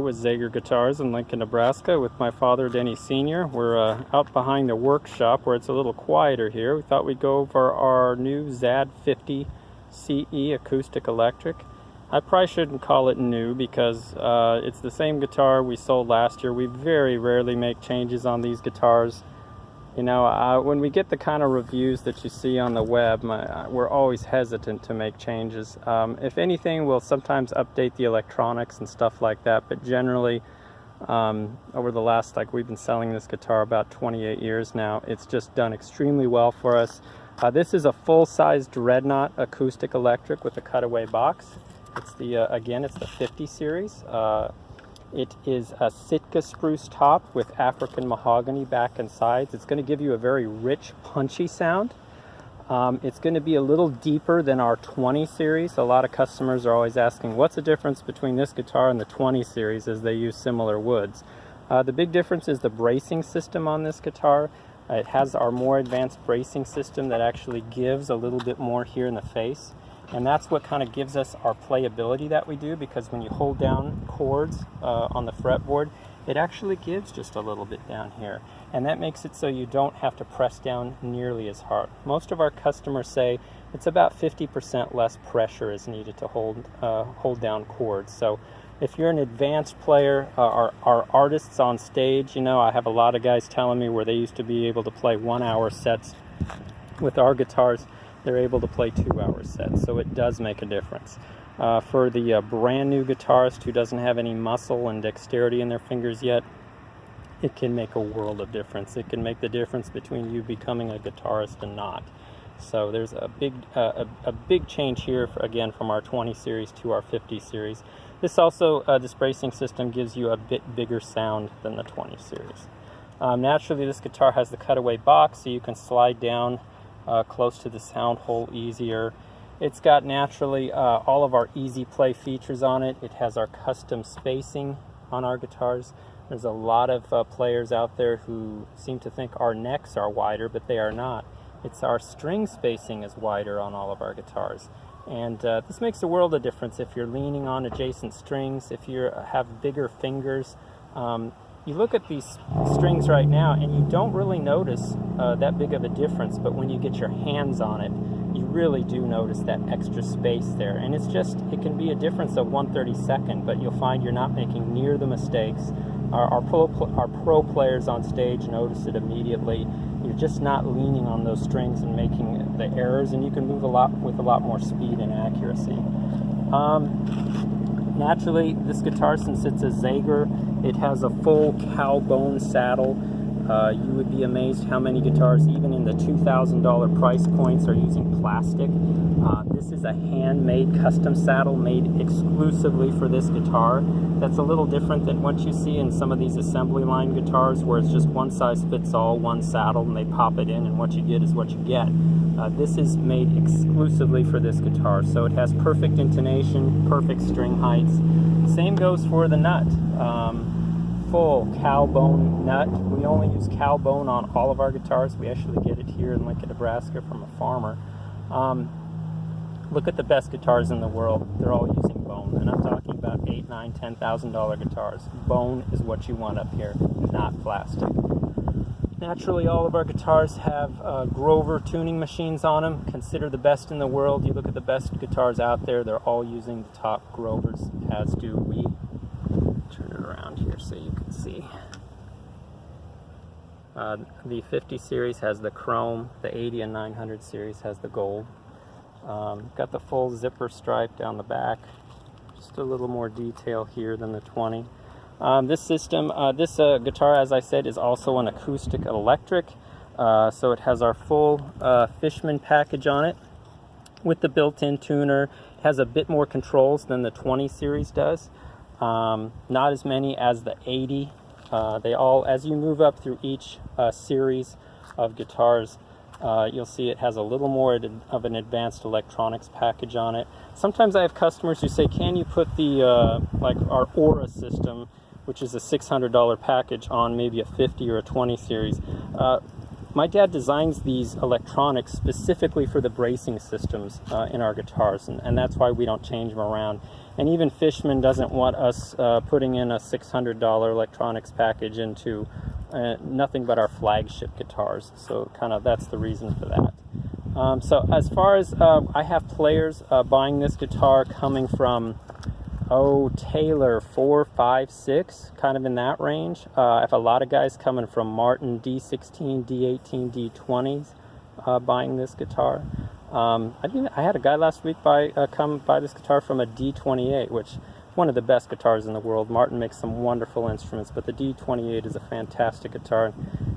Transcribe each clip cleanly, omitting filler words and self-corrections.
with Zager Guitars in Lincoln, Nebraska with my father, Denny Sr. We're out behind the workshop where it's a little quieter here. We thought we'd go over our new ZAD50CE acoustic electric. I probably shouldn't call it new because it's the same guitar we sold last year. We very rarely make changes on these guitars. You know, when we get the kind of reviews that you see on the web, we're always hesitant to make changes. If anything, we'll sometimes update the electronics and stuff like that, but generally, over the last, we've been selling this guitar about 28 years now, it's just done extremely well for us. This is a full-sized Dreadnought acoustic electric with a cutaway box. It's again, it's the 50 series. It is a Sitka spruce top with African mahogany back and sides. It's going to give you a very rich, punchy sound. It's going to be a little deeper than our 20 series. A lot of customers are always asking, what's the difference between this guitar and the 20 series, as they use similar woods. The big difference is the bracing system on this guitar. It has our more advanced bracing system that actually gives a little bit more here in the face. And that's what kind of gives us our playability that we do, because when you hold down chords on the fretboard, it actually gives just a little bit down here. And that makes it so you don't have to press down nearly as hard. Most of our customers say it's about 50% less pressure is needed to hold down chords. So if you're an advanced player, our artists on stage, you know, I have a lot of guys telling me where they used to be able to play 1-hour sets with our guitars. They're able to play 2-hour sets, so it does make a difference. For the brand new guitarist who doesn't have any muscle and dexterity in their fingers yet, it can make a world of difference. It can make the difference between you becoming a guitarist and not. So there's a big change here, again, from our 20 series to our 50 series. This also, this bracing system gives you a bit bigger sound than the 20 series. Naturally, this guitar has the cutaway box, so you can slide down close to the sound hole easier. It's got naturally all of our easy play features on it. It has our custom spacing on our guitars. There's a lot of players out there who seem to think our necks are wider, but they are not. It's our string spacing is wider on all of our guitars. And this makes a world of difference if you're leaning on adjacent strings, if you have bigger fingers. You look at these strings right now and you don't really notice that big of a difference, but when you get your hands on it, you really do notice that extra space there. And it's just, it can be a difference of 1/32, but you'll find you're not making near the mistakes. Our pro players on stage notice it immediately. You're just not leaning on those strings and making the errors, and you can move with a lot more speed and accuracy. Naturally, this guitar, since it's a Zager, it has a full cow bone saddle. You would be amazed how many guitars, even in the $2,000 price points, are using plastic. This is a handmade custom saddle made exclusively for this guitar. That's a little different than what you see in some of these assembly line guitars where it's just one size fits all, one saddle, and they pop it in and what you get is what you get. This is made exclusively for this guitar, so it has perfect intonation, perfect string heights. Same goes for the nut. Full cow bone nut. We only use cow bone on all of our guitars. We actually get it here in Lincoln, Nebraska from a farmer. Look at the best guitars in the world. They're all using bone, and I'm talking about $8,000, $9,000, $10,000 guitars. Bone is what you want up here, not plastic. Naturally, all of our guitars have Grover tuning machines on them, considered the best in the world. You look at the best guitars out there, they're all using the top Grovers, as do we. Turn it around here so you can see. The 50 series has the chrome, the 80 and 900 series has the gold. Got the full zipper stripe down the back, just a little more detail here than the 20. This system, this guitar, as I said, is also an acoustic electric, so it has our full Fishman package on it with the built-in tuner. It has a bit more controls than the 20 series does, not as many as the 80. They all, as you move up through each series of guitars, you'll see it has a little more of an advanced electronics package on it. Sometimes I have customers who say, can you put the, like our Aura system, which is a $600 package, on maybe a 50 or a 20 series? my dad designs these electronics specifically for the bracing systems in our guitars, and that's why we don't change them around. And even Fishman doesn't want us putting in a $600 electronics package into nothing but our flagship guitars. So kind of that's the reason for that. So as far as I have players buying this guitar coming from Taylor 4, 5, 6, kind of in that range. I have a lot of guys coming from Martin D16, D18, D20s buying this guitar. I had a guy last week come buy this guitar from a D28, which is one of the best guitars in the world. Martin makes some wonderful instruments, but the D28 is a fantastic guitar.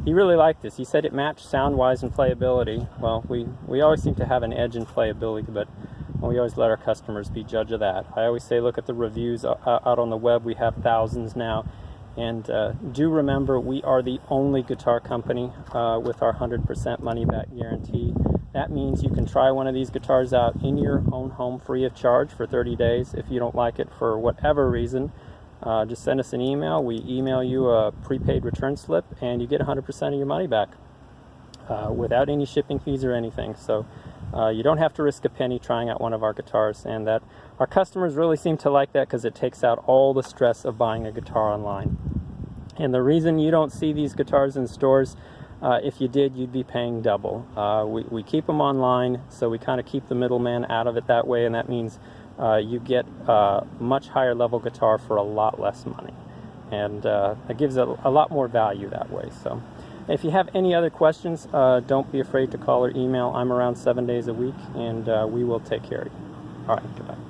He really liked this. He said it matched sound-wise and playability. Well, we always seem to have an edge in playability, but we always let our customers be judge of that. I always say look at the reviews out on the web. We have thousands now. And do remember, we are the only guitar company with our 100% money-back guarantee. That means you can try one of these guitars out in your own home free of charge for 30 days. If you don't like it for whatever reason, just send us an email. We email you a prepaid return slip, and you get 100% of your money back without any shipping fees or anything. So you don't have to risk a penny trying out one of our guitars, and that our customers really seem to like that because it takes out all the stress of buying a guitar online. And the reason you don't see these guitars in stores, if you did, you'd be paying double. We keep them online, so we kind of keep the middleman out of it that way, and that means you get a much higher level guitar for a lot less money. And it gives a lot more value that way. So if you have any other questions, don't be afraid to call or email. I'm around 7 days a week, and we will take care of you. All right, goodbye.